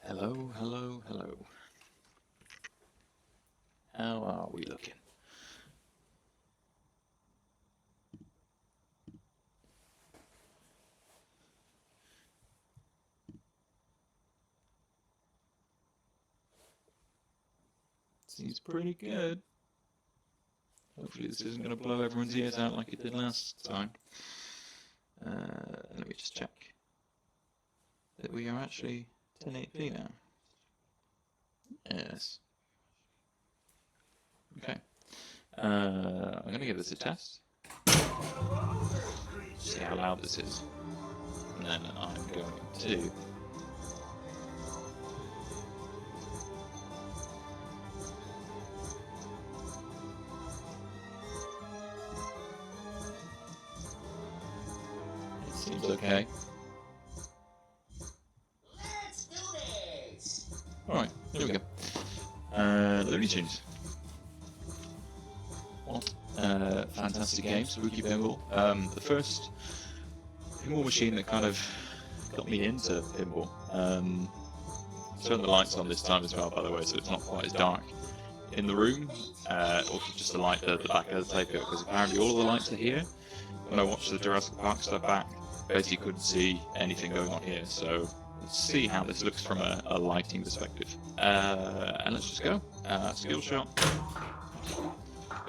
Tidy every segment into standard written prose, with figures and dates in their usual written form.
Hello, hello, hello. How are we looking? Seems pretty good. Hopefully this isn't going to blow everyone's ears out like it did last time. Let me just check that we are actually 1080p now. Yes. Okay. I'm going to give this a test. See how loud this is. And then I'm going to... It seems okay. Let's do this. Alright, here we go. Looney Tunes. What fantastic game, Spooky Pinball. The first pinball machine that kind of got me into pinball. Turn the lights on this time as well, by the way, so it's not quite as dark in the room. Also just the light at the back of the tape, because apparently all of the lights are here. When I watched the Jurassic Park stuff back, basically couldn't see anything going on here, so let's see how this looks from a lighting perspective. And let's just go. Skill shot.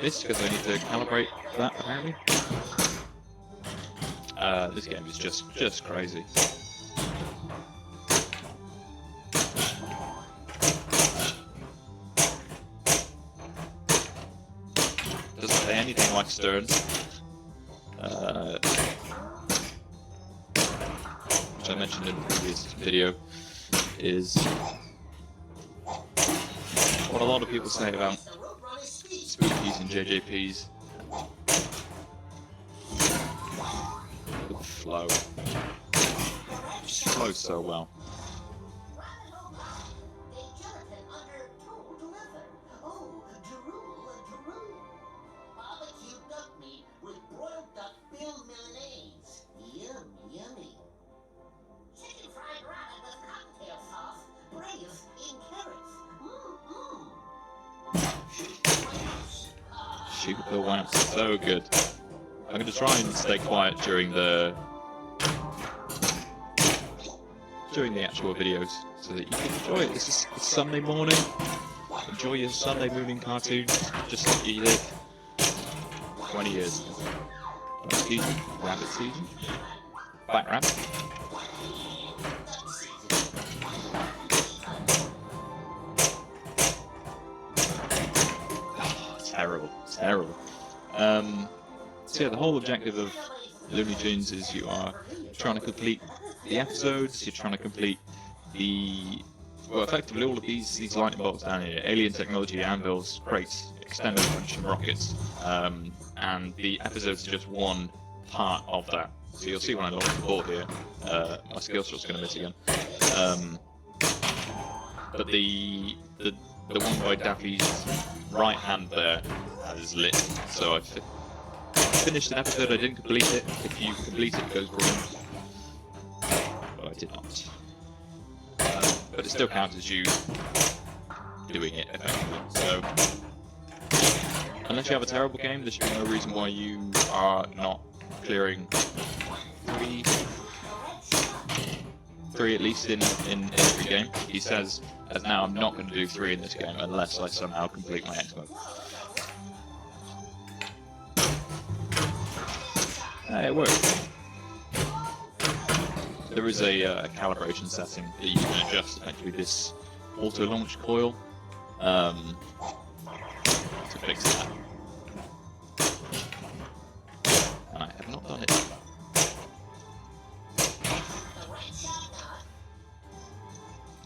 This, because I need to calibrate that, apparently. This game is just crazy. Doesn't play anything like Stern. Which I mentioned in the previous video, is what a lot of people say about spookies and JJPs. Look at the flow. It just flows so well. Shoot the wamps, so good. I'm going to try and stay quiet during the actual videos so that you can enjoy it. It's Sunday morning. Enjoy your Sunday morning cartoon just like you did 20 years ago. Excuse me, rabbit season. Black rabbit. Terrible, terrible. So yeah, the whole objective of Looney Tunes is you are trying to complete the episodes, you're trying to complete well, effectively all of these lightning bolts down here, alien technology, anvils, crates, extended function rockets, and the episodes are just one part of that. So you'll see when I launch the board here, my skill shot's going to miss again. But the one by Daffy's right hand there is lit, so I finished an episode. I didn't complete it. If you complete it, it goes green, but I did not. But it still counts as you doing it effectively. So unless you have a terrible game, there should be no reason why you are not clearing three at least in every game. He says, as now, I'm not going to do 3 in this game unless I somehow complete my X mode. It works. There is a calibration setting that you can adjust, effectively this auto-launch coil, to fix that. And I have not done it.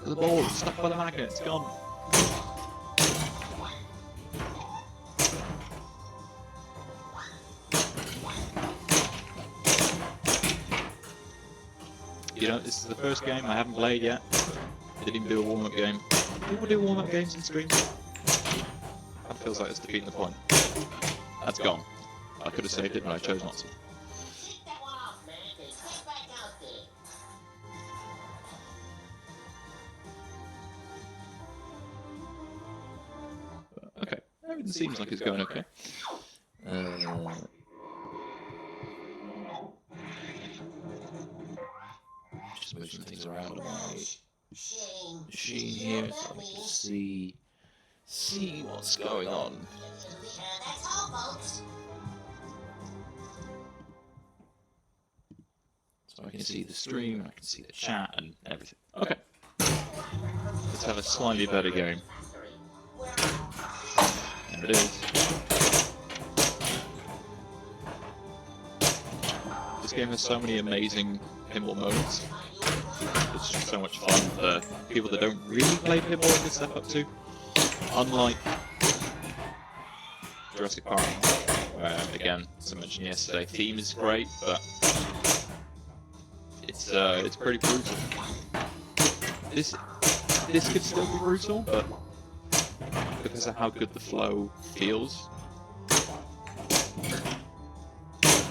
The ball is stuck by the magnet, it's gone. You know, this is the first game I haven't played yet. Didn't even do a warm-up game. People do warm-up games in stream. That feels like it's defeating the point. That's gone. I could have saved it, but I chose not to. Everything seems like it's going okay. Just move some things around on my machine here so I can see what's going on. That's all, folks. So I can see the stream, I can see the chat and everything. Okay. Let's have a slightly better game. There it is. This game has so many amazing pinball moments. It's just so much fun for people that don't really play pinball to step up to. Unlike Jurassic Park, where, again, as I mentioned yesterday, theme is great, but it's pretty brutal. This could still be brutal, but because of how good the flow feels,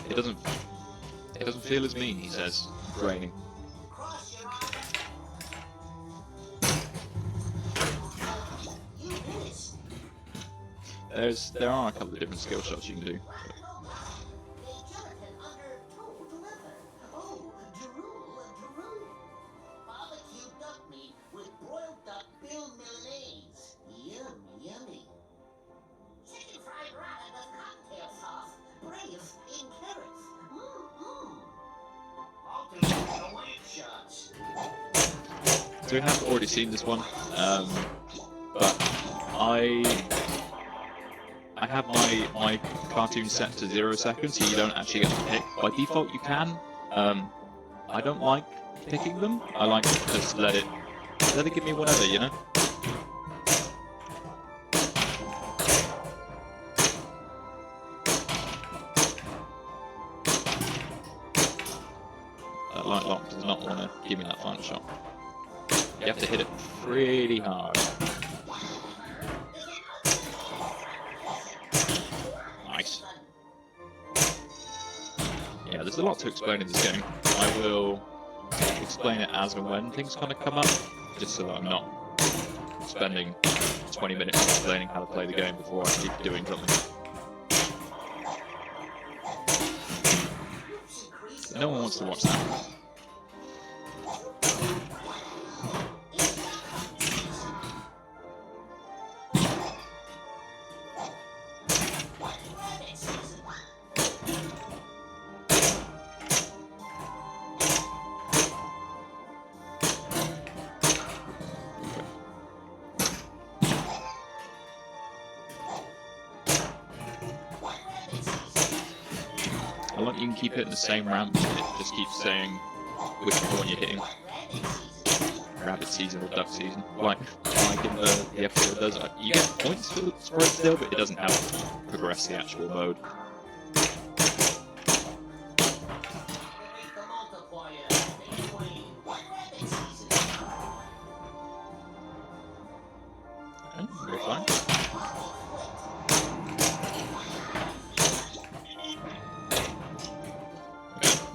it doesn't feel as mean, he says, draining. There are a couple of different skill shots you can do. So we have already seen this one, but I have my cartoon set to 0 seconds, so you don't actually get to pick. By default, you can. I don't like picking them. I like to just let it give me whatever, you know. That light lock does not want to give me that final shot. You have to hit it pretty hard. Nice. Yeah, there's a lot to explain in this game. I will explain it as and when things kind of come up, just so that I'm not spending 20 minutes explaining how to play the game before I keep doing something. No one wants to watch that. I like you can keep hitting the same ramp, and it just keeps saying which one you're hitting. Rabbit season or duck season. Like in the episode does, you get points for it still, but it doesn't help progress the actual mode. Okay, very fine.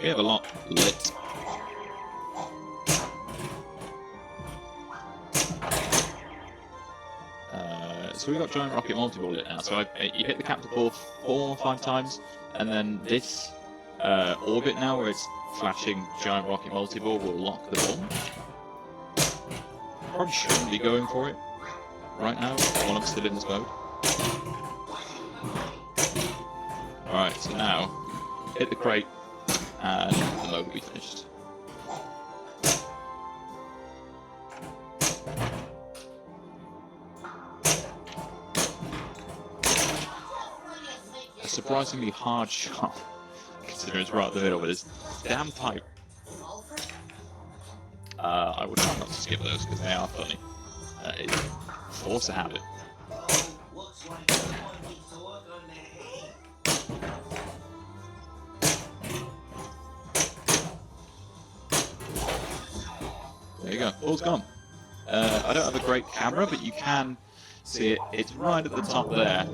We have a lot lit. So we've got Giant Rocket Multi-Ball lit now. So you hit the capture ball 4 or 5 times, and then this orbit now, where it's flashing Giant Rocket Multi-Ball, will lock the ball. Probably shouldn't be going for it right now while I'm still in this mode. Alright, so now hit the crate, and the mode will be finished. A surprisingly hard shot, considering it's right in the middle, but it's damn tight. I would try not to skip those because they are funny. It's force a habit. There you go, ball's gone. I don't have a great camera, but you can see it. It's right at the top there.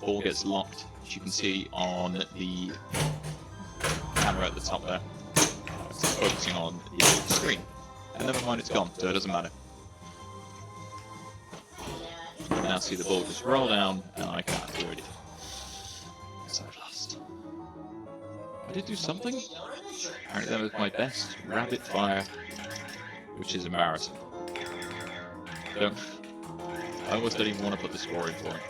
Ball gets locked, as you can see on the camera at the top there. It's focusing on the screen. And never mind, it's gone, so it doesn't matter. And now see the ball just roll down, and I can't do anything. So I've lost. I did do something. Apparently that was my best rapid fire, which is embarrassing. I almost don't even want to put the score in for it.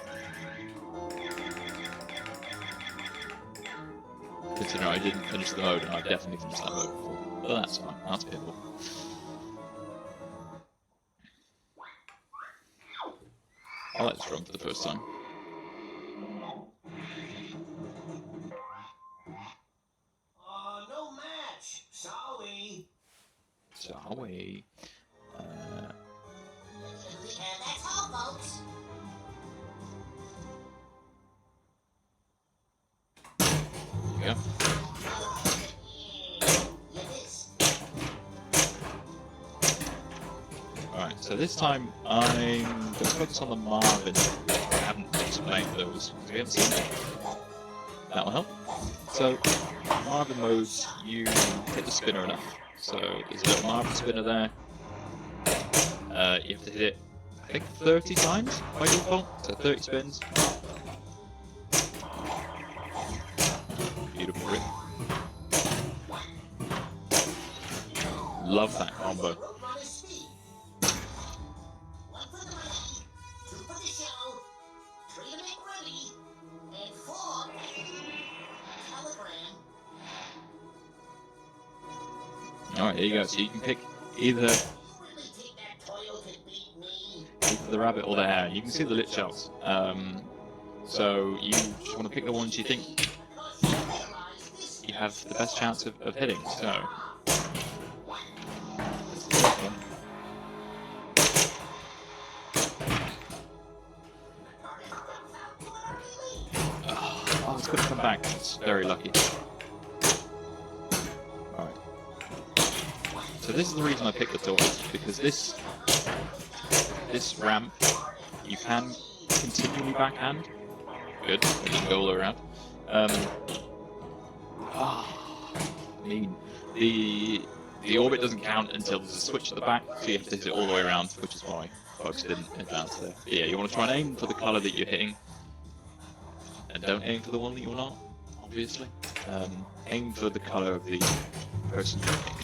Considering I didn't finish the mode, and I definitely finished that mode before. But that's fine, that's pinball. I like this drum for the first time. No match. Sorry. Sorry. And that's all, folks. There you go. Alright, so this time I'm going to focus on the Marvin. I haven't explained those because we haven't seen it. That will help. So, Marvin modes, you hit the spinner enough. So, there's a little Marvin spinner there. You have to hit it, I think, 30 times by default. So, 30 spins. Beautiful rhythm. Love that combo. Alright, there you go. So you can pick either the rabbit or the hare. You can see the lit shells. So you just want to pick the ones you think you have the best chance of hitting. So oh, it's going to come back. It's very lucky. So this is the reason I picked the tortoise, because this ramp you can continually backhand. Good, you can go all the way around. I mean, the orbit doesn't count until there's a switch at the back, so you have to hit it all the way around, which is why folks didn't advance there. But yeah, you want to try and aim for the colour that you're hitting, and don't aim for the one that you're not, obviously. Aim for the colour of the person you're hitting.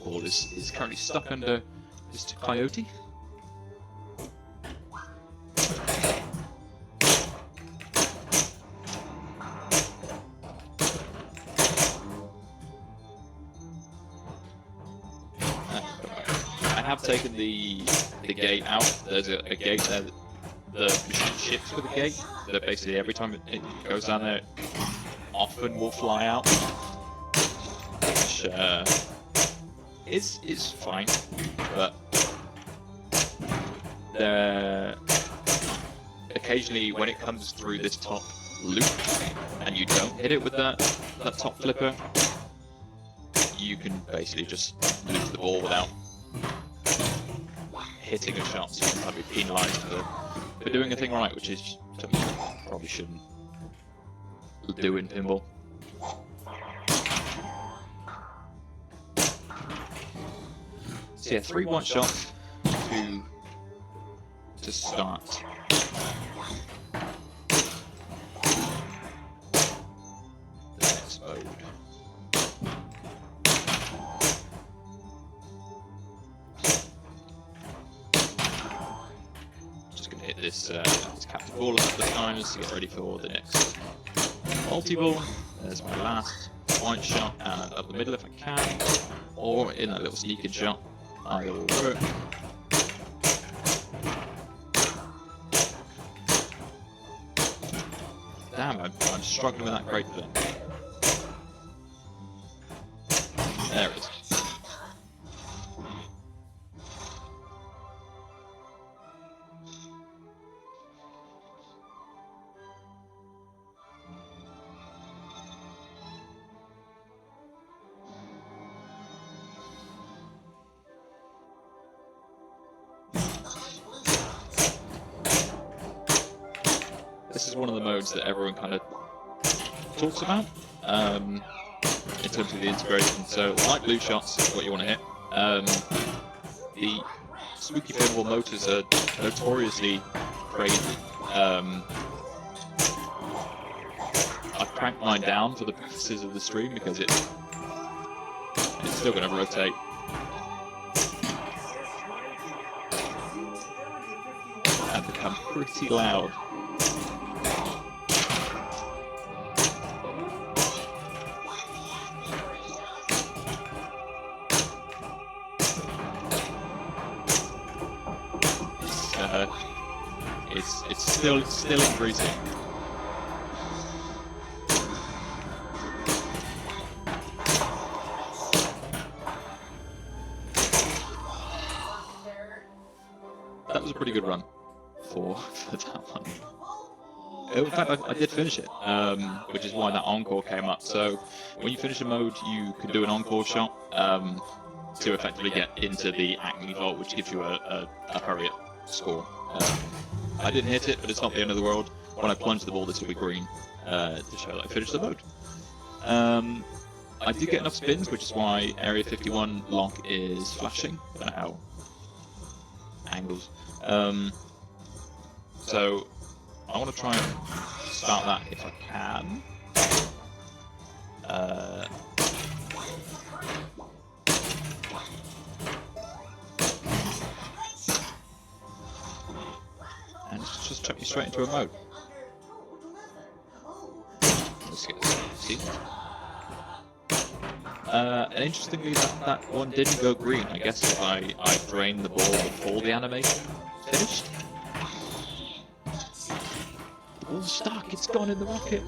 Ball is currently stuck under Mr. Coyote. I have taken the gate out. There's a gate there. The machine ships with the gate. That basically every time it goes down there, it often will fly out. Which, is fine, but occasionally when it comes through this top loop and you don't hit it with that top flipper, you can basically just lose the ball without hitting a shot, so you can probably be penalised for doing a thing right, which is something you probably shouldn't do in pinball. So yeah, 3 white shots to start. The next mode. Just gonna hit this captive ball a couple of times to get ready for the next multi-ball. There's my last white shot, and up the middle if I can, or in that little sneaking shot. Either will work. Damn, I'm struggling with that great thing. There it is. This is one of the modes that everyone kind of talks about in terms of the integration. So, like blue shots is what you want to hit. the spooky pinball motors are notoriously crazy. I've cranked mine down for the purposes of the stream because it's still going to rotate. And become pretty loud. It's still increasing. That was a pretty good run for that one. In fact, I did finish it, which is why that encore came up. So when you finish a mode, you can do an encore shot to effectively get into the Acme vault, which gives you a hurry-up score. I didn't hit it, but it's not the end of the world. When I plunge the ball, this will be green to show that I finished the mode. I did get enough spins, which is why Area 51 lock is flashing. I don't know how angles. So I want to try and start that if I can. And it's just took me straight into a mode. Let's get this. See? And interestingly, that one didn't go green. I guess if I drained the ball before the animation finished. Ball's stuck, it's gone in the rocket.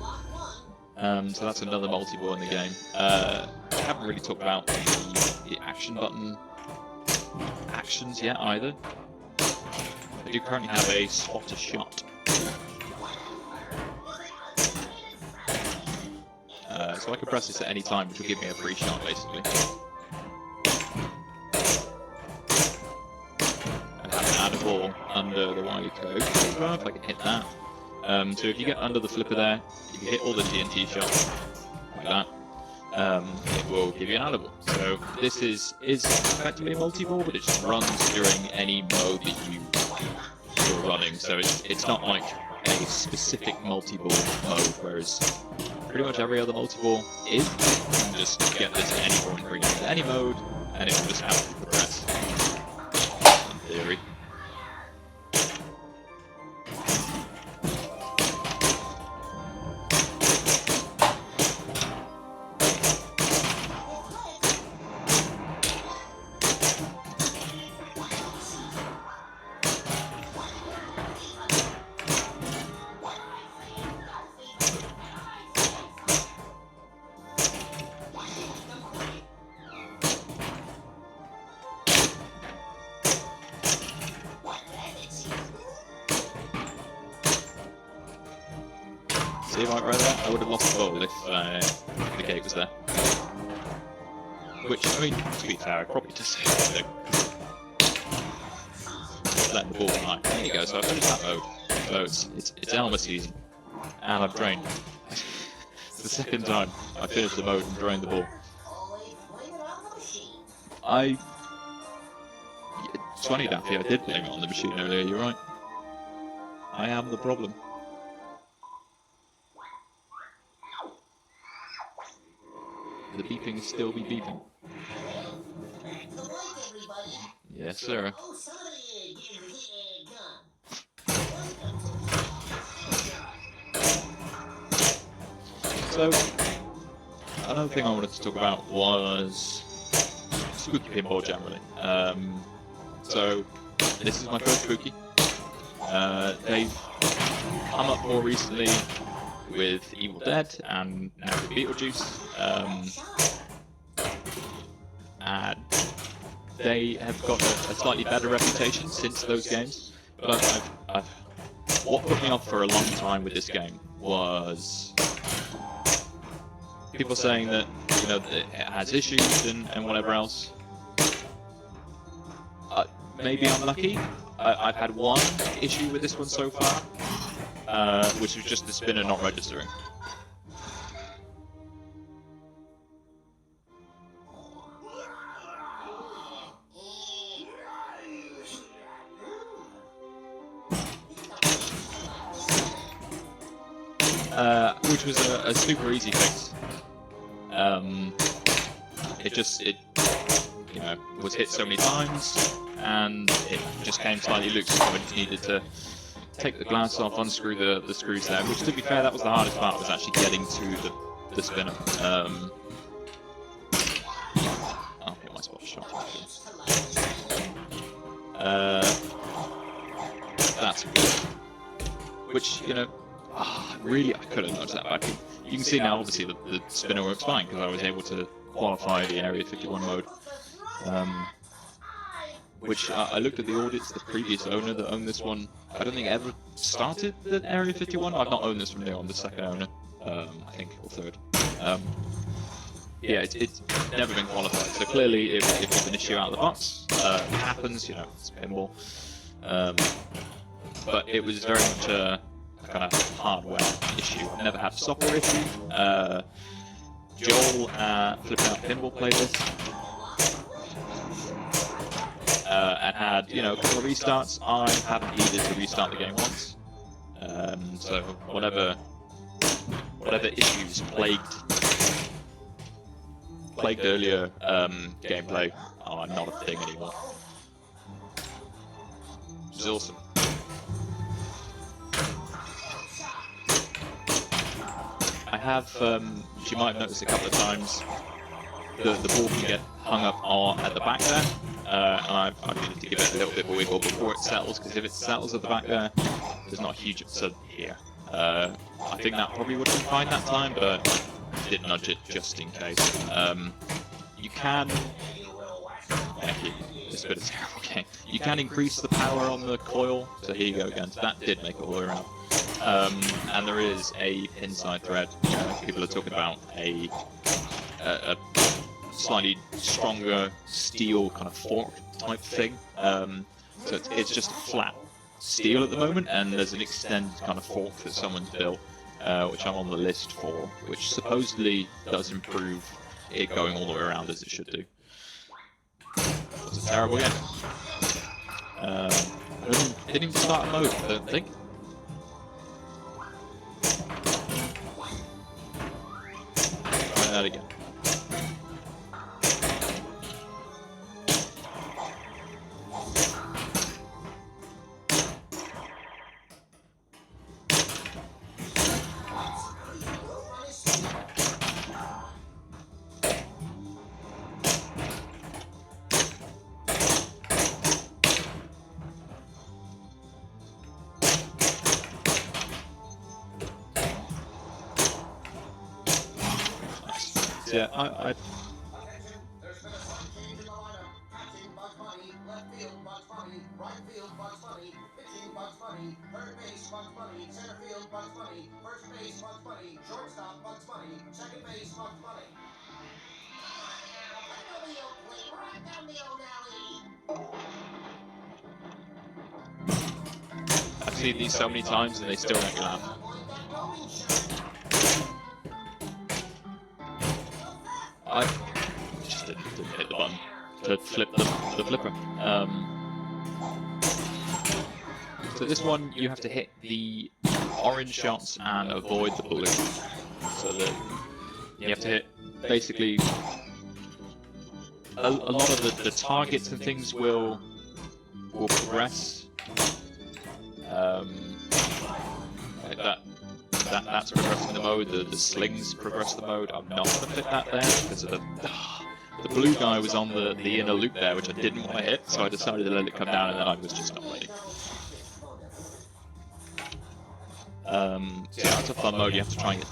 So that's another multi-ball in the game. I haven't really talked about the action button actions yet either. I do currently have a spot a shot. So I can press this at any time, which will give me a free shot, basically. I have an add ball under the wily code. I don't know if I can hit that. So if you get under the flipper there, if you hit all the TNT shots, like that, it will give you an audible. So this is effectively a multi-ball, but it just runs during any mode that you're running. So it's not like a specific multi-ball mode, whereas pretty much every other multi-ball is. You can just get this at any point, bring it to any mode, and it will just have to progress. In theory. See, right there, I would have lost the ball if the gate was there. Which, I mean, to be fair, I probably just let the ball fly. There you go, so I finished that mode. So it's Elmer season, and I've drained. It's the second time I finished the mode and drained the ball. It's funny, Daffy, I did blame it on the machine earlier, you're right. I am the problem. The beeping is still be beeping. Yes, sir. So, another thing I wanted to talk about was spooky pinball generally. So, this is my first spooky. They've come up more recently with Evil Dead and now with Beetlejuice, and they have got a slightly better reputation since those games. But what put me off for a long time with this game was people saying that it has issues and whatever else. Maybe I'm lucky. I've had one issue with this one so far. Which was just the spinner not registering. which was a super easy fix. It you know, was hit so many times, and it just came slightly loose. So I just needed to take the glass off, unscrew the screws there. Which, to be fair, that was the hardest part, was actually getting to the spinner. Oh, get my spot shot. That's good. Which, you know, really, I could have nudged that back. You can see now, obviously, the spinner works fine because I was able to qualify the Area 51 mode. Which I looked at the audits, the previous owner that owned this one, I don't think ever started the Area 51. I've not owned this from now, I'm the second owner, I think, or third. Yeah, it's never been qualified, so clearly it was an issue out of the box. It happens, you know, it's pinball. But it was very much a kind of hardware issue. I've never had a software issue. Joel at Flipping Out Pinball played this. And had, you know, a couple of restarts. I haven't needed to restart the game once. So whatever issues plagued earlier gameplay are not a thing anymore. Which is awesome. I have, you might have noticed a couple of times, the ball can get hung up at the back there, and I needed to give it a little bit of a wiggle before it settles, because if it settles at the back there, there's not a huge upset here. I think that probably would have been fine that time, but I did nudge it just in case. You can... Thank you. This bit is a terrible game. You can increase the power on the coil, so here you go again. So that did make it all the way around. And there is a pin side thread. People are talking about a slightly stronger steel kind of fork type thing. So it's just flat steel at the moment, and there's an extended kind of fork that someone's built, which I'm on the list for, which supposedly does improve it going all the way around as it should do. It's a terrible game. Didn't even start a mode, I don't think. Try that again. Yeah, I There's been a slight change in the lineup. Catching Bugs Bunny, left field Bugs Bunny, right field Bugs Bunny, pitching Bugs Bunny, third base Bugs Bunny, center field Bugs Bunny, first base Bugs Bunny, shortstop Bugs Bunny, second base Bugs Bunny. Play right down the old alley. I've seen these so many times and they still don't laugh. I just didn't hit the button to flip the flipper. So this one, you have to hit the orange shots and avoid the blue. So that you have to hit basically a lot of the targets and things will progress. Like that's progressing the mode. The slings progress the mode. I'm not going to fit that there because of the blue guy was on the inner loop there, which I didn't want to hit, so I decided to let it come down, and then I was just not ready. So yeah, that's a fun mode. You have to try and get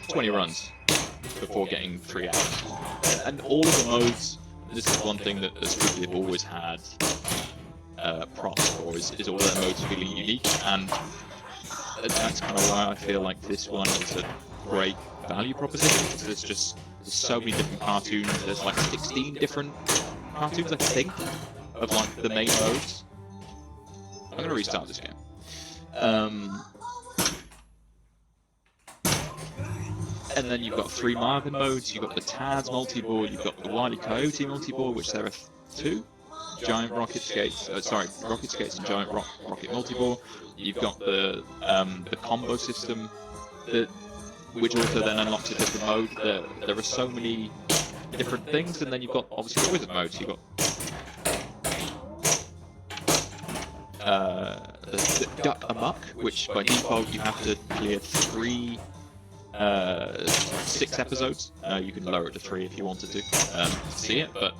20 runs before getting 3 hours. And all of the modes, this is one thing that the Spooky have always had props for, is all their modes feeling unique, and that's kind of why I feel like this one is a great value proposition, because there's so many different cartoons. There's like 16 different cartoons, I think, of like the main modes. I'm gonna restart this game. And then you've got 3 Marvin modes, you've got the Taz multi-board, you've got the Wile E. Coyote multi-board, which there are 2. giant rocket skates. Rocket skates and giant rocket multi-ball. You've got the combo system that which also then unlocks a different mode. There are so many different things, and then you've got obviously the wizard modes. You've got the duck amok, which by default you have to clear 6 episodes. You can lower it to 3 if you wanted to see it, but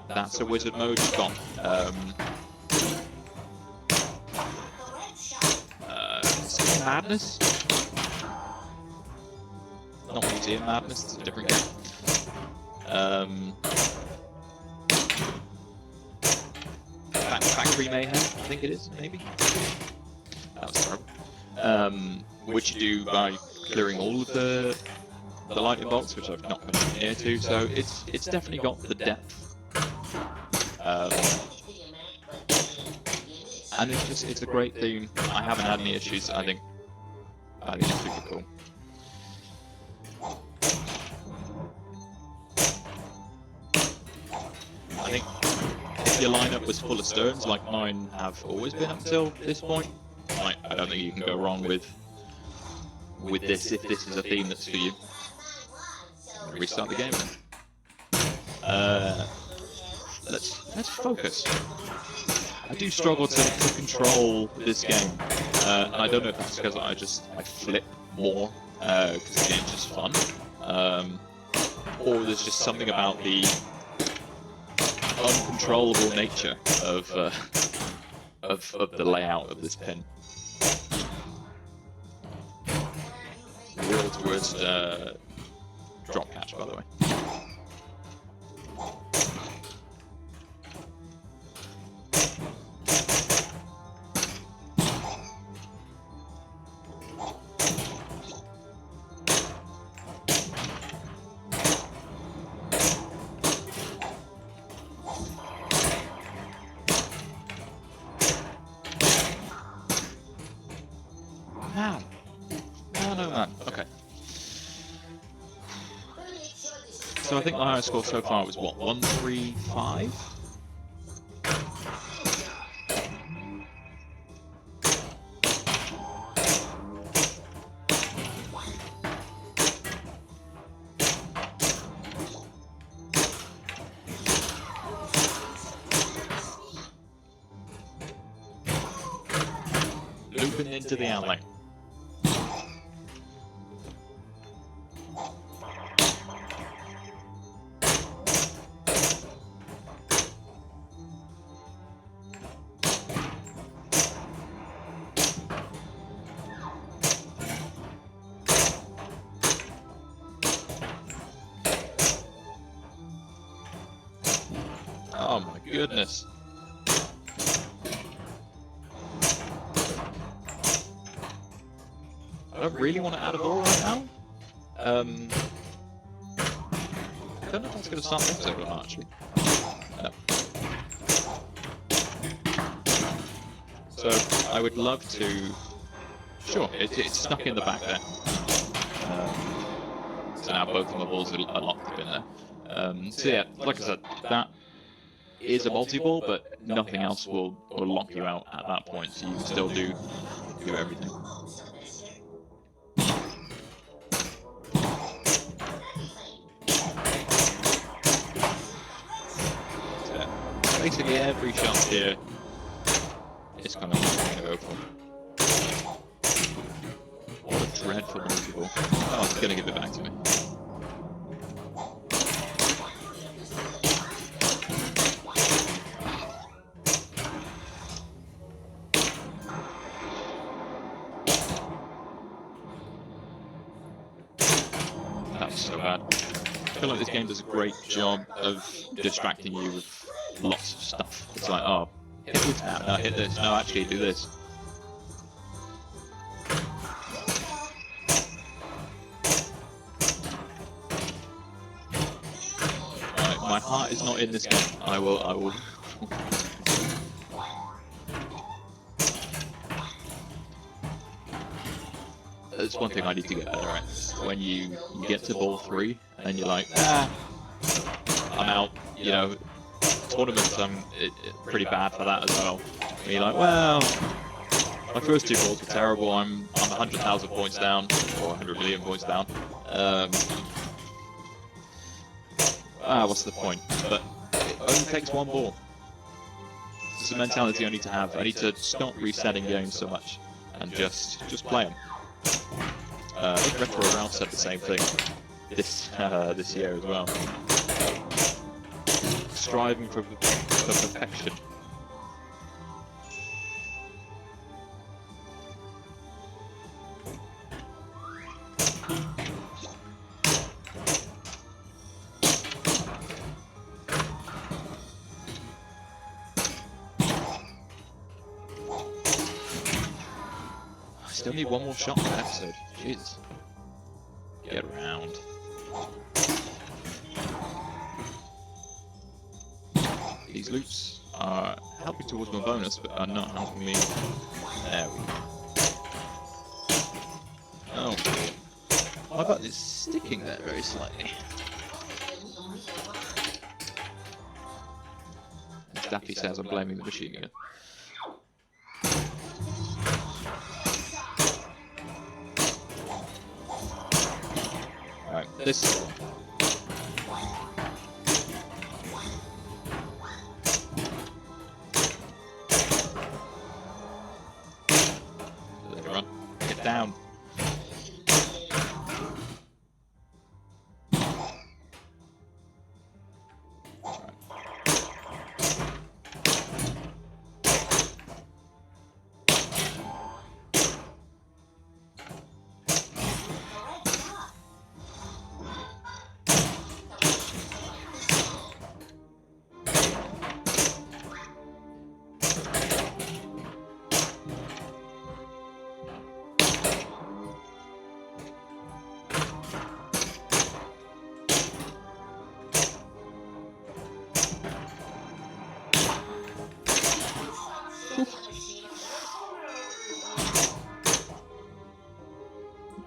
that's a wizard mode. You've got Madness. Not Museum Madness, it's a different game. Factory Mayhem, I think it is, maybe? That was terrible. Which you do by clearing all of the lightning bolts, which I've not come near to, so it's definitely got the depth. And it's a great theme. I haven't had any issues. I think it's super cool. I think if your lineup was full of Sterns, like mine have always been up until this point, I don't think you can go wrong with this if this is a theme that's for you. Restart the game. Let's focus. I do struggle to control this game, and I don't know if that's because I flip more because the game's just fun, or there's just something about the uncontrollable nature of the layout of this pin. World's worst drop catch, by the way. Man. Okay. So I think the highest score so far was what, 135? Looping into the alley. Oh my goodness. I don't really want to add a ball right now. I don't know if that's going to start the episode or not, actually. No. So, I would love to... Sure, it's stuck in the back there. So now both of my balls are locked up in there. So yeah, like I said, that is a multi-ball, but nothing else will lock you out at that point, so you can still do everything. So basically every shot here is kind of what I'm going to go for. What a dreadful multi-ball. Oh, it's going to give it back to me. So bad. I feel like this game does a great job of distracting you with lots of stuff. It's like, oh, hit this now, no, hit this, no, actually do this. Right, my heart is not in this game. I will. That's one thing I need to get better at. When you get to ball 3 and you're like, I'm out, you know, tournaments, I'm pretty bad for that as well. Where you're like, well, my first 2 balls were terrible. I'm 100,000 points down, or 100 million points down. What's the point? But it only takes 1 ball. It's a mentality I need to have. I need to stop resetting games so much and just play them. I think Retro Ralph said the same thing this year as well. Striving for perfection. Still need 1 more shot per episode. Jesus. Get around. These loops are helping towards my bonus, but are not helping me. There we go. Oh. My button is sticking there very slightly. As Daffy says, I'm blaming the machine again. Alright, this one. Let it run. Get down.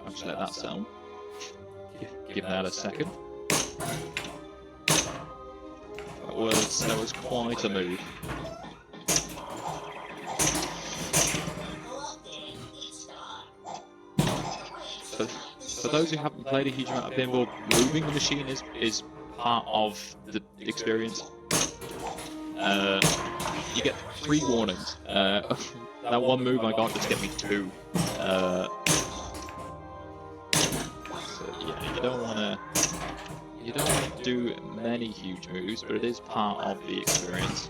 I'll just let that settle. Give that a second. That was quite a move. For those who haven't played a huge amount of pinball, moving the machine is part of the experience. You get 3 warnings. That one move I got just get me 2. So yeah, you don't want to do many huge moves, but it is part of the experience.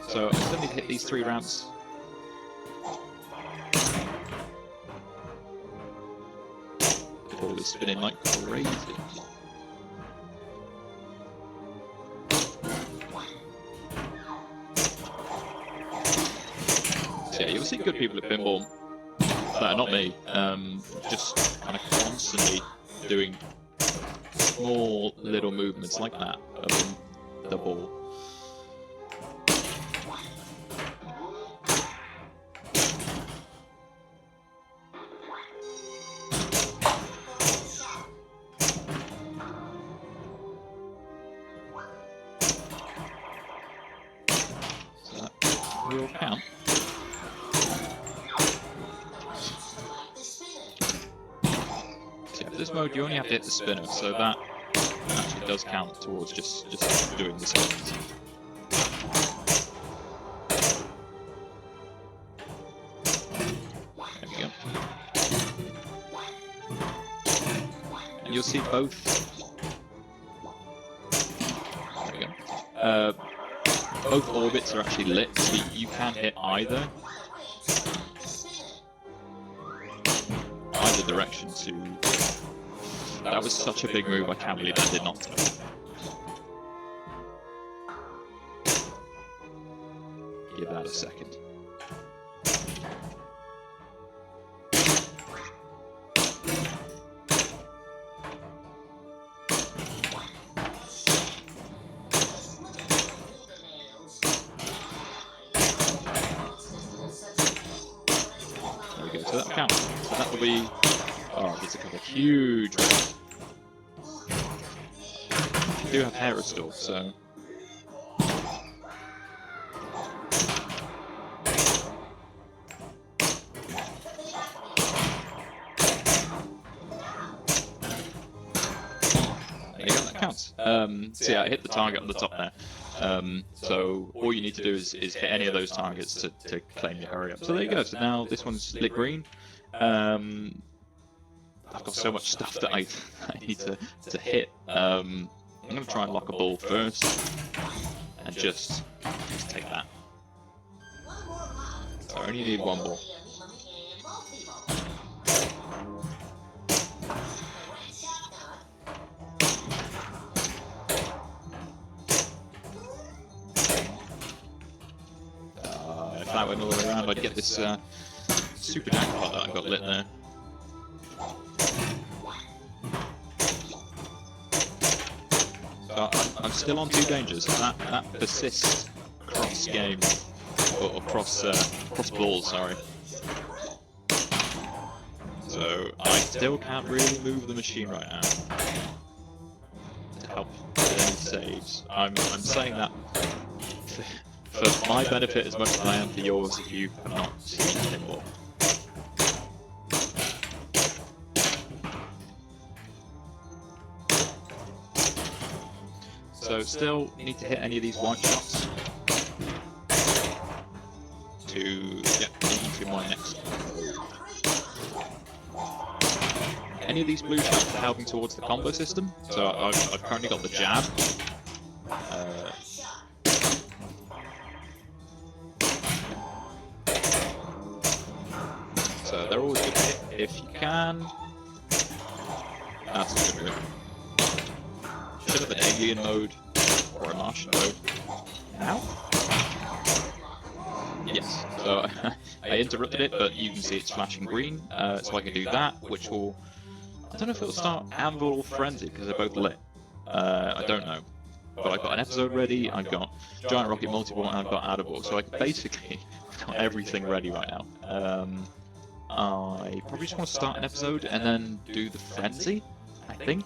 So I still need to hit these 3 ramps. The ball is spinning like crazy. So yeah, you'll see good people at pinball that are not me, just kind of constantly doing small little movements like that of the ball. Will count. So yeah, for this mode you only have to hit the spinner, so that actually does count towards just doing the spins. There we go. And you'll see both. There we go. Both orbits are actually lit, so you can hit either direction to... That was such a big move, I can't believe that did not turn. Give that a second. So that'll count. So that will be Oh, it's a couple of huge ones. I do have hair restore, so. That counts. So yeah, I hit the target on the top there. So all you need to do is hit any of those targets to claim your hurry up. So there you go. So now this one's lit green. I've got so much stuff that I need to hit. I'm going to try and lock a ball first and just take that. So I only need one ball. If that went all the way around, I'd get this super jackpot that I've got lit there. So I'm still on 2 dangers. That persists cross game or cross balls. Sorry. So I still can't really move the machine right now to help with any saves. I'm saying that for my benefit as much as I am for yours if you have not seen Pinball. So still need to hit any of these white shots to get into my next. Any of these blue shots are helping towards the combo system. So I've currently got the jab. So they're always good to hit if you can. That's good. Should have an alien mode or a Martian mode. Now? Yes. So I interrupted it, but you can see it's flashing green. So I can do that, which will. I don't know if it'll start Anvil or Frenzy because they're both lit. I don't know. But I've got an episode ready, I've got Giant Rocket Multiball, and I've got Adaball. So I basically got everything ready right now. I probably just want to start an episode and then do the Frenzy, I think.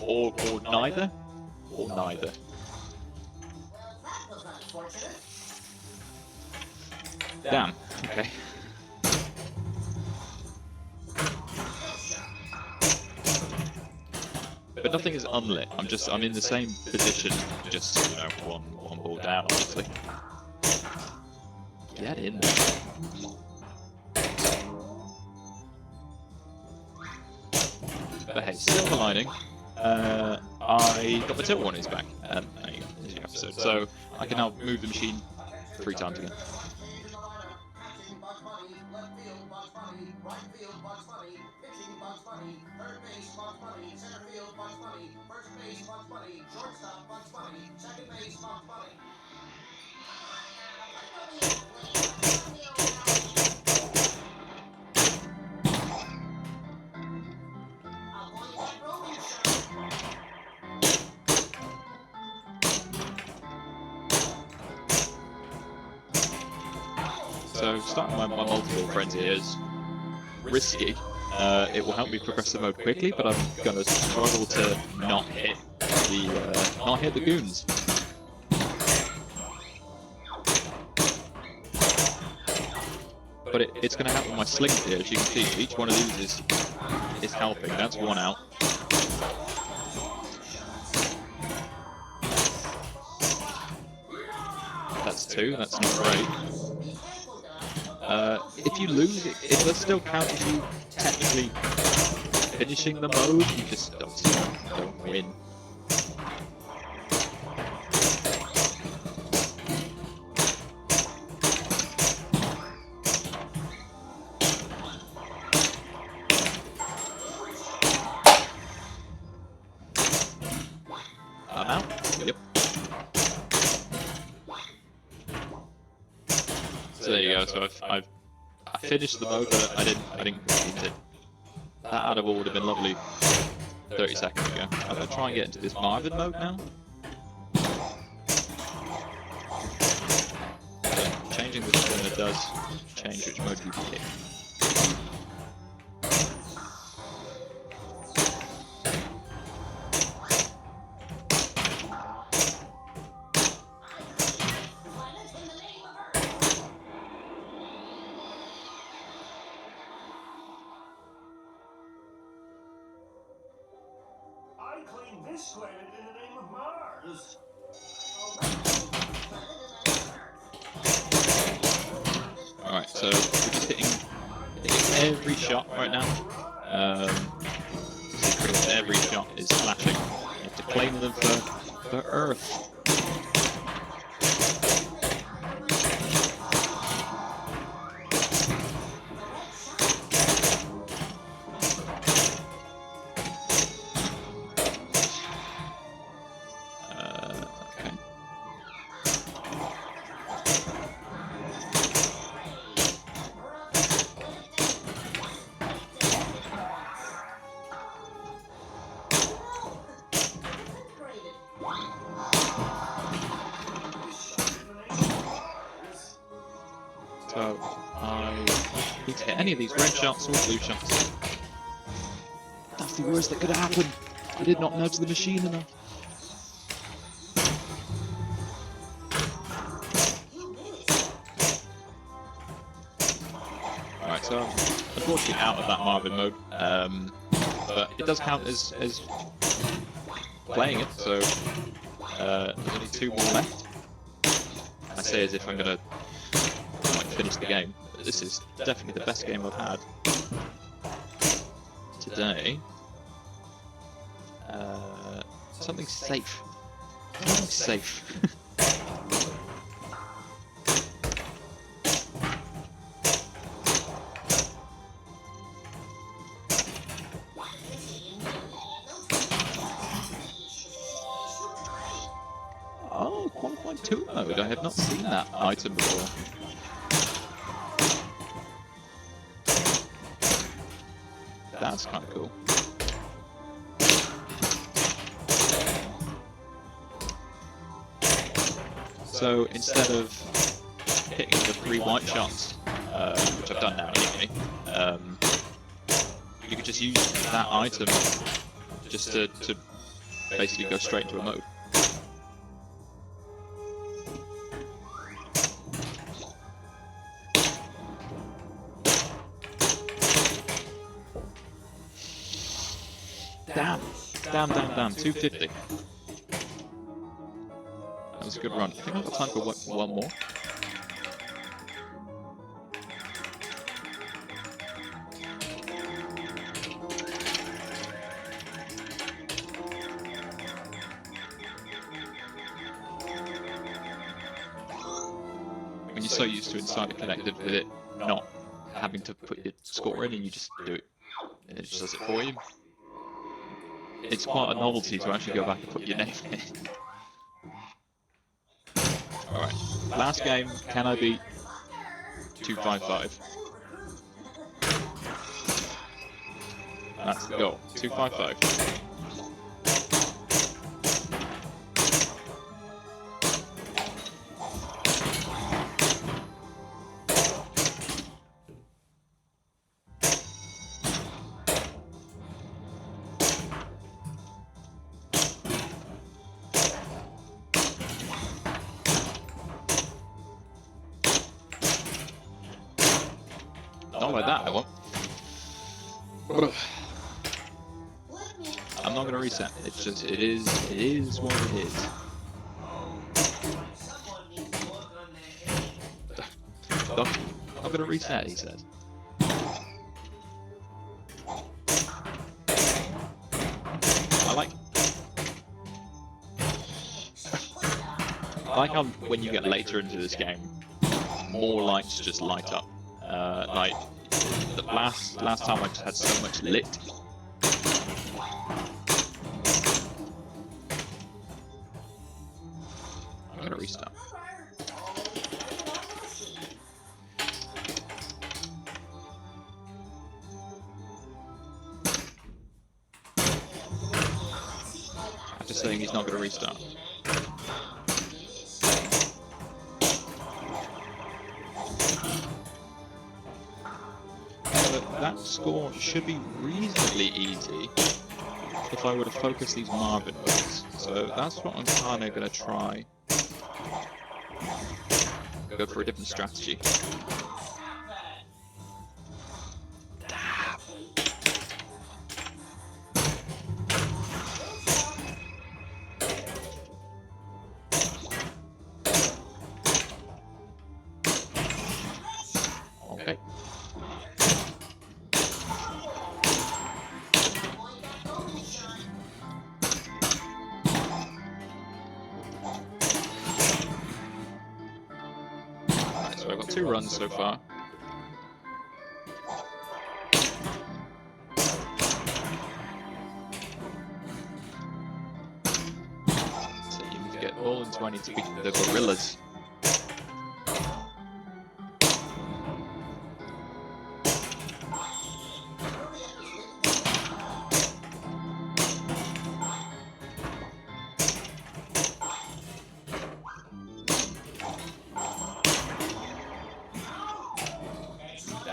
Or neither? Or neither. Damn, okay. But nothing is unlit. I'm in the same position, just, you know, one ball down, obviously. Get in there. But hey, silver lining. I got the tilt warnings back. There you go, there's your episode. So I can now move the machine 3 times again. So starting my multiple frenzy is risky. It will help me progress the mode quickly, but I'm gonna struggle to not hit the goons. But it's gonna happen with my slings here, as you can see. Each one of these is helping. That's 1 out. That's 2. That's not great. If you lose, it does still count as you technically finishing the mode, you just don't win. I'm out? Yep. So there you go, so I finished the mode, but I didn't complete it. That out of all would have been lovely 30 seconds ago. I'm going to try and get into this Marvin mode now. Changing the spinner does change which mode you pick. I claim this planet in the name of Mars. Alright, so we're just hitting every shot right now. Pretty much every shot is flashing. You have to claim them for Earth. So I need to hit any of these red shots or blue shots. That's the worst that could happen. I did not nudge the machine enough. Alright, so I'm unfortunately out of that Marvin mode, but it does count as playing it, so there's only 2 more left. I say as if I'm going to finish the game. This is definitely the best game I've had today. Something safe. Something safe. Oh, qualified 2 mode. I have not seen that item before. That's kind of cool. So instead of hitting the 3 white shots, which I've done now anyway, you could just use that item just to basically go straight into a mode. Damn, 250. That was a good run. I think I've got time for one more. When you're so used to Inside the Connected with it not having to put your score in and you just do it, and it just does it for you. It's quite a novelty to actually go back and put your name in. Alright, last game, can I beat 255? That's the goal, 255. Not like that, I won't. I'm not gonna reset. It's just, it is what it is. I'm gonna reset, he says. I like how when you get later into this game, more lights just light up. Like the last time I just had so much lit. I'm gonna restart. after saying he's not going to restart. But that score should be reasonably easy if I were to focus these Marvin moves. So that's what I'm kind of going to try. Go for a different strategy. Okay. So I've got 2 runs so far. So you need to get all in 20 to beat the gorillas.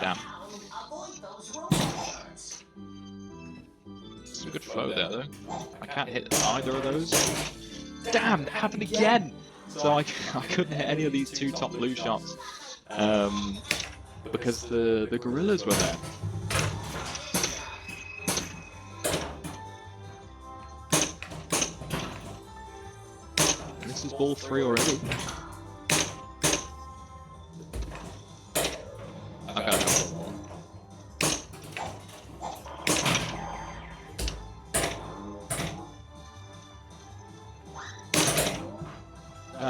Damn. It's a good flow there, though. I can't hit either of those. Damn, that happened again! So I couldn't hit any of these 2 top blue shots because the gorillas were there. And this is ball 3 already.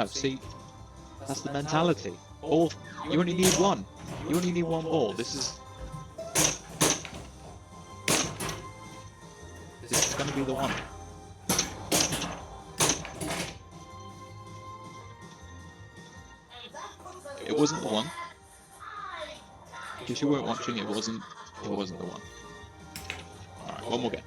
See, that's the mentality. You only need one. You only need one ball. This is going to be the one. It wasn't the one. Because you weren't watching, it wasn't the one. Alright, one more game.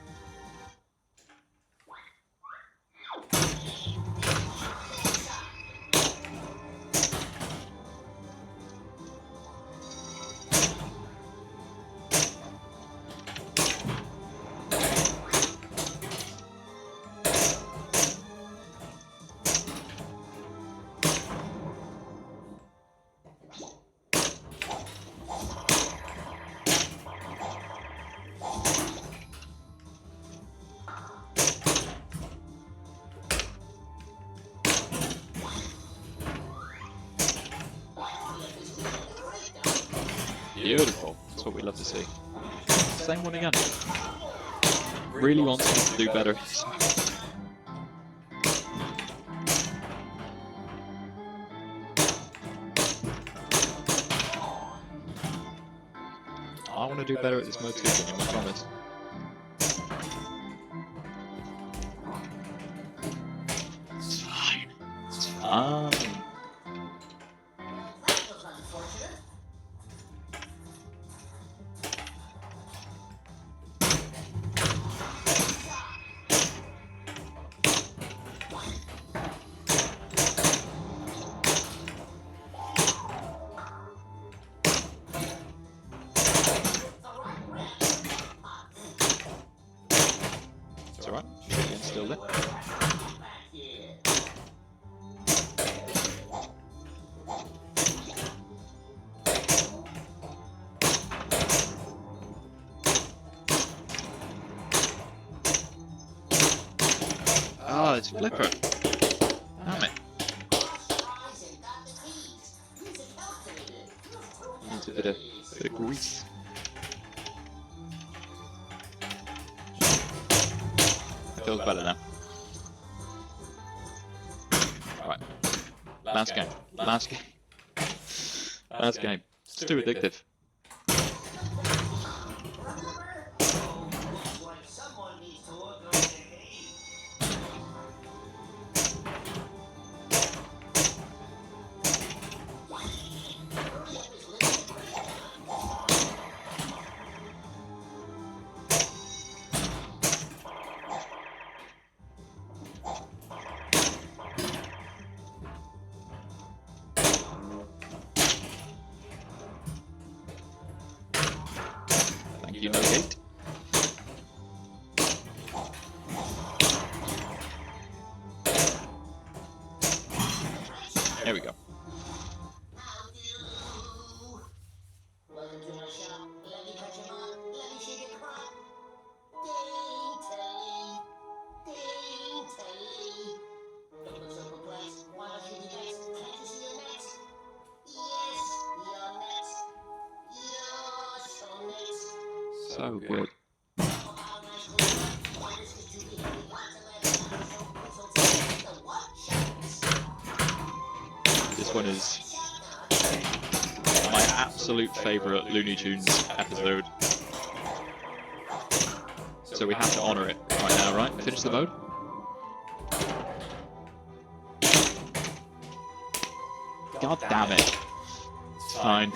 Beautiful. That's what we love to see. Same one again. Really wants me to do better. I want to do better at this mode too, I promise. It's fine. It's fine. It's alright, it's still there. Oh, it's Flipper. Damn it. Needs a bit of grease. Feels better now. Alright. Last game. Last game. Last game. It's too addictive. Thank you, no gate. There we go. Welcome to my shop. Let me cut your mop. Let me shake your crop. Daintily. Daintily. Don't look so perplexed. Why don't you be next? Can't you see you're next? Yes, you're next. You're so next. So good. How nice cool. Why this is too big? Lots of leather. So take the what? Shots. This one is my absolute favourite Looney Tunes episode. So we have to honour it right now, right? Finish the mode. God damn it. It's fine.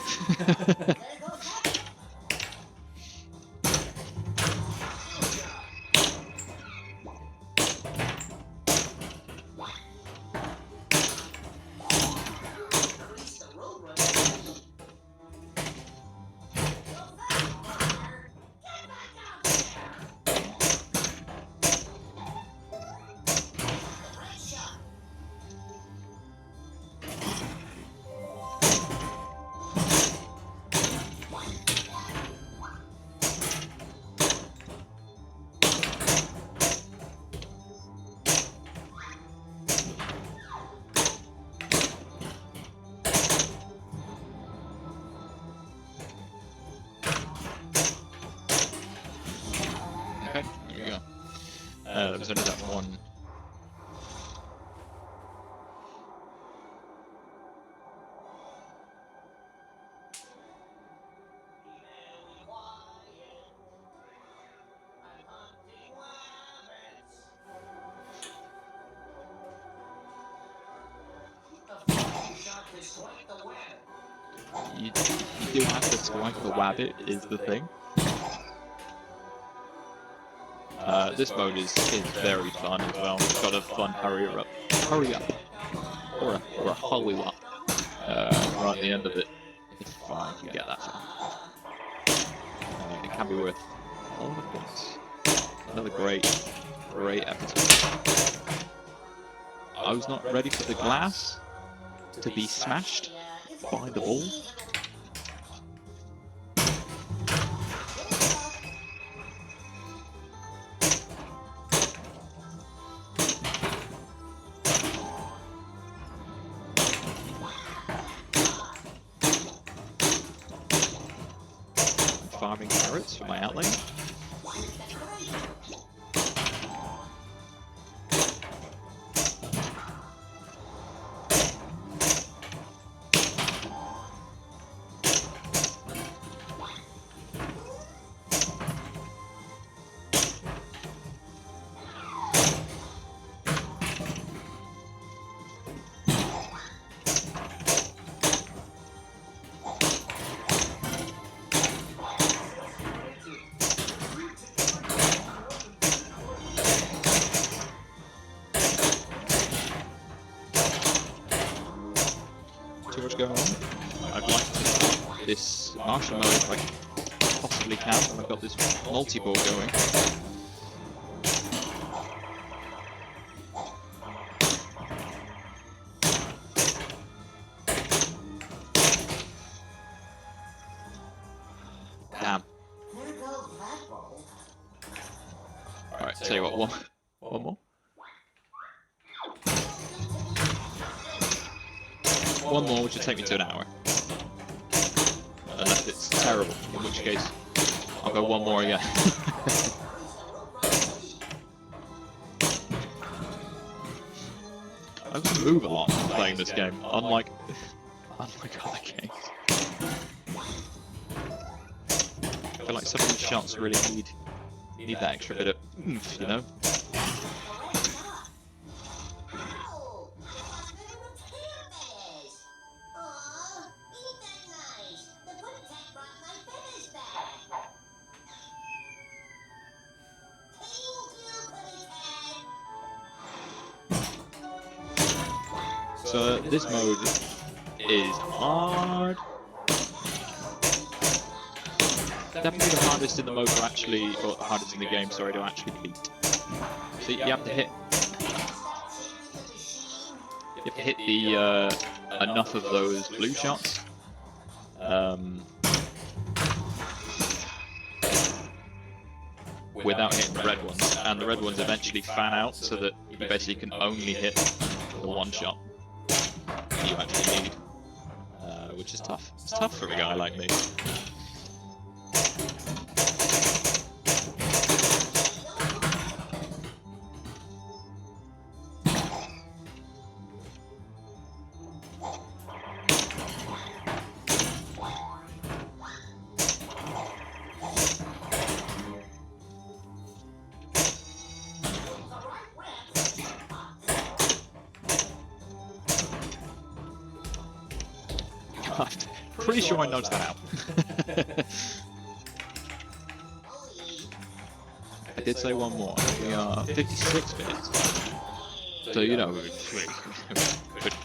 Okay, there we go. There's only that one. You do have to swipe the wabbit, is the thing. This mode is very fun as well. It's got a fun hurry up, or a hurry up. Right at the end of it, it's fine. You get that far. It can be worth all the points. Another great episode. I was not ready for the glass to be smashed by the ball. Farming carrots for my outlay. Too much going on. I'd like to start this martial mode if I possibly can, and I've got this multi-ball going. Damn. Alright, tell you what, one more. One more, which would take me to an hour. Unless it's terrible, in which case I'll go one more again. I can move a lot playing this game, unlike other games. I feel like some of these shots really need that extra bit of oomph, you know? So this mode is hard. definitely the hardest in the mode to actually, or the hardest in the game, sorry, to actually beat. So you have to hit. You have to hit the enough of those blue shots. Without hitting the red ones, and the red ones eventually fan out so that you basically can only hit the one shot you actually need, which is tough. It's tough for a guy like me. Pretty sure I nudged that out. I did say one more. We are 56 minutes. So, you know,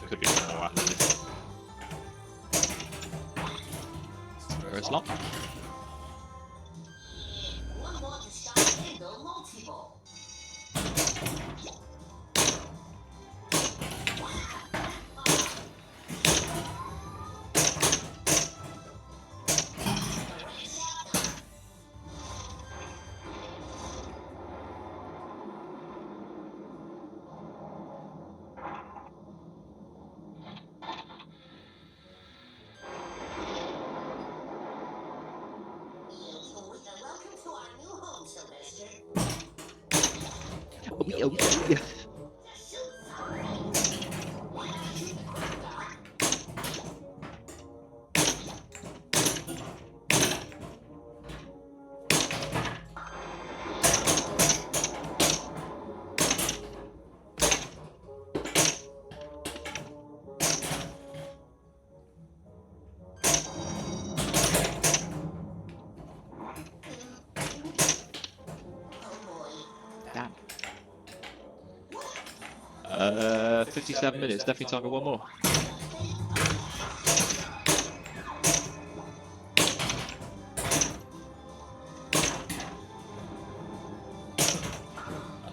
could be more after this. First lock. One more to start Pinball multi-ball. Yeah. Damn. 57 minutes, definitely time for one more.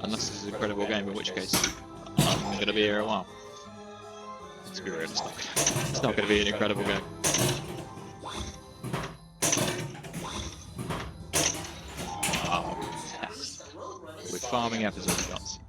Unless this is an incredible game, in which case I'm going to be here a while. Let's be real, it's not going to be an incredible game. Oh, yes. We're farming episode shots.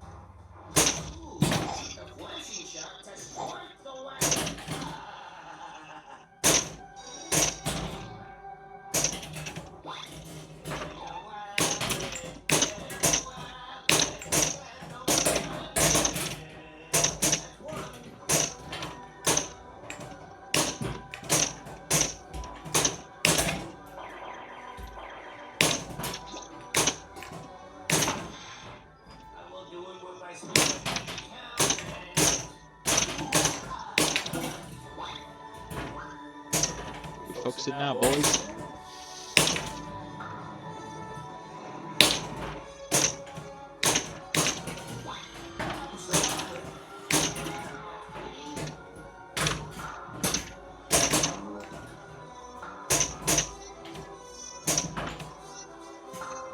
Focus it now, boys.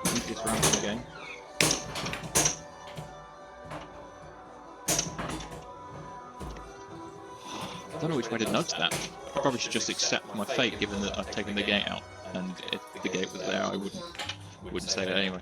Easiest round in the game. I don't know which way to nudge that. I probably should just accept my fate, given that I've taken the gate out, and if the gate was there, I wouldn't say that anyway.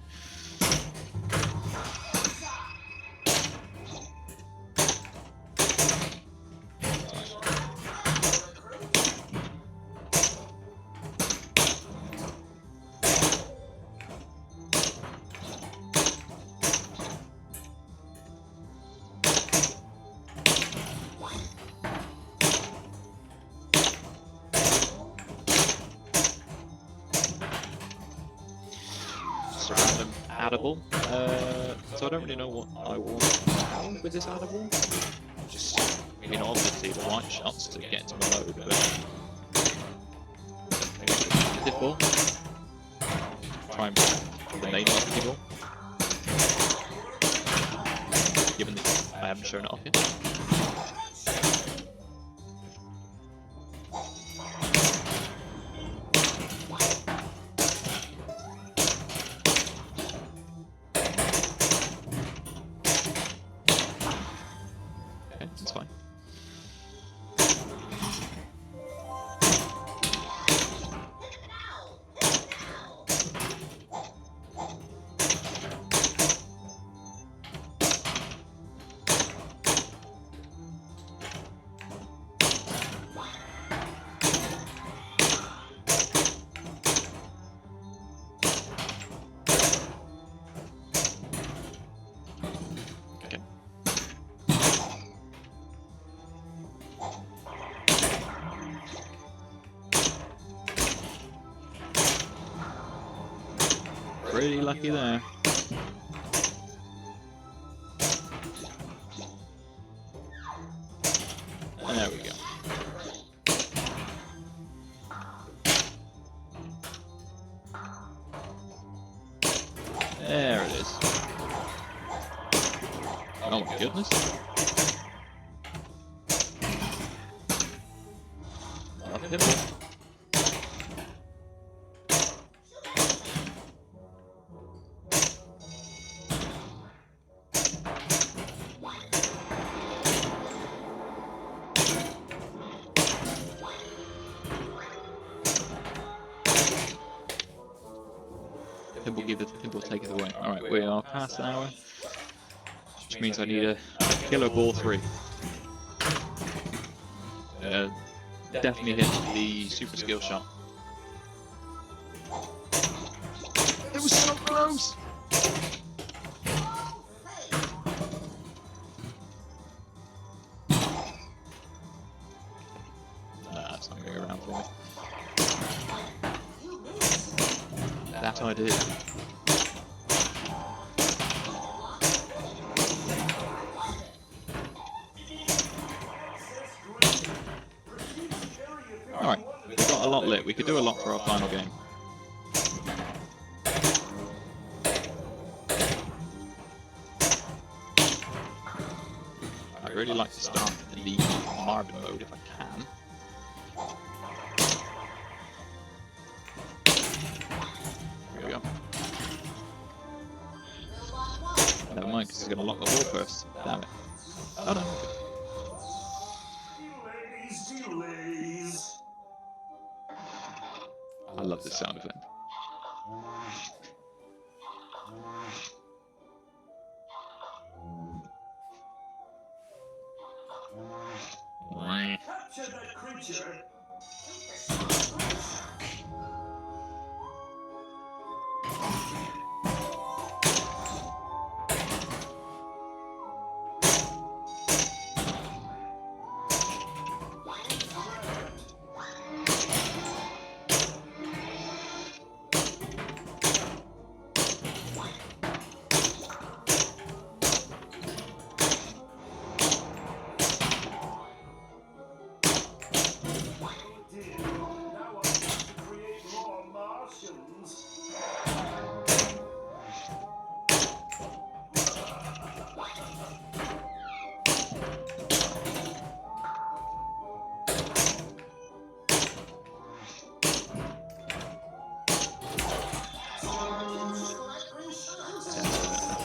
Random addable, so I don't really know what I want with this addable. Just, you know, obviously the white shots to get to the load, but maybe ball. Try and the nade ball. Given that I haven't shown it off yet. Pretty lucky there. There we go. There it is. Oh my goodness. Another pinball. Pinball give it, pinball take it away. Alright, we are past an hour, which means I need a killer ball 3. Definitely hit the super skill shot. It was so close! That's not going to go around for me. That I did. Alright, we've got a lot lit. We could do a lot for our final game. I'd really like to start the Marvin mode if I can. There we go. Never mind, because he's going to lock the ball first. Damn it. Oh no. Delays. I love this sound effect. Capture that creature.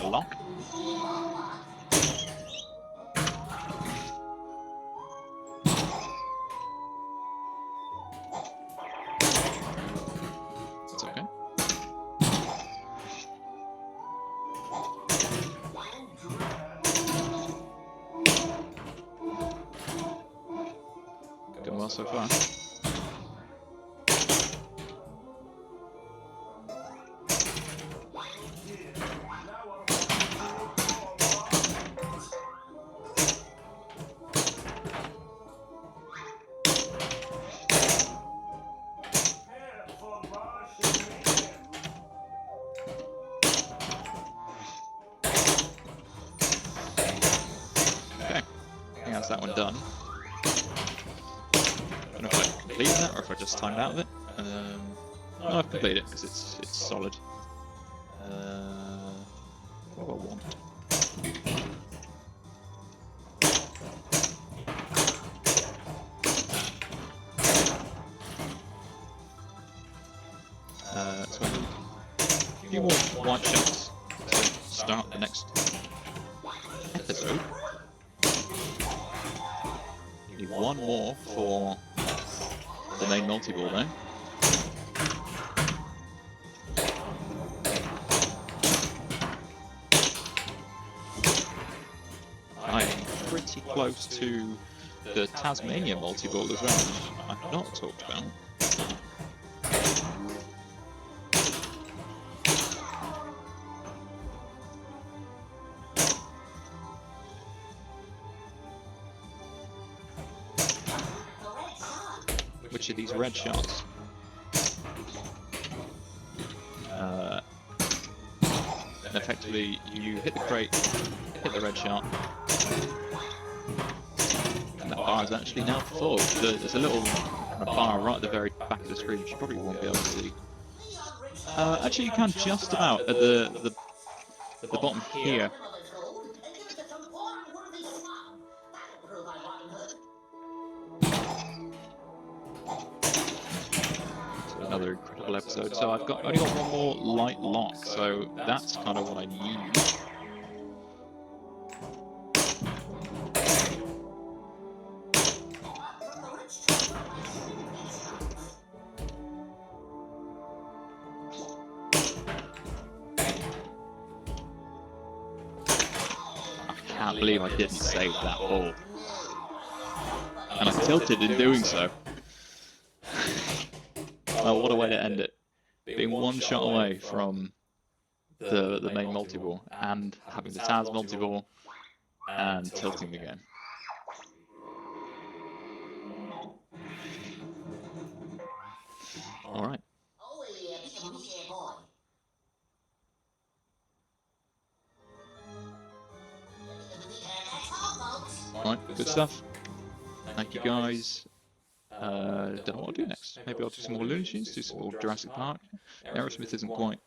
Lock. It's okay. Going well so far. That's that one done. I don't know if I completed that or if I just timed out of it. No, I've completed it because it's solid. What do I want? So I need a few more white shots to start the next episode. Need one more for the main multi-ball there. I'm pretty close to the Tasmania multi-ball as well, which I've not talked about. Which are these red shots? and effectively you hit the crate, hit the red shot, and that bar is actually now full. There's a little bar right at the very back of the screen, which you probably won't be able to see. Actually, you can just about at the bottom here. Another incredible episode. So I've only got one more light lock, so that's kind of what I need. I can't believe I didn't save that ball, and I tilted in doing so. Oh, what a way to end it. Being one shot away from the main multi-ball and having the Taz multi-ball and tilting again. Alright. Alright, good stuff. Thank you guys. Don't know what I'll do next. Maybe I'll do some more Looney Tunes, do some more Jurassic Park. Aerosmith isn't quite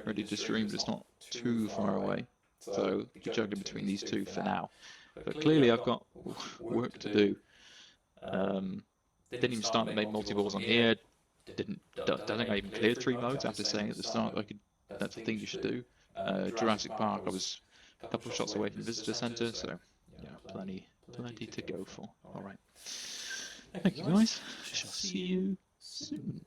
ready to stream, but it's not too far away. So we're juggling between these two for now. But clearly I've got work to do. Didn't even start the main multi-balls on here. Don't think I even cleared 3 modes after saying at the start that's the thing you should do. Jurassic Park, I was a couple of shots away from the visitor centre, so yeah, plenty to go for. Alright. Thank you guys. Shall see you soon.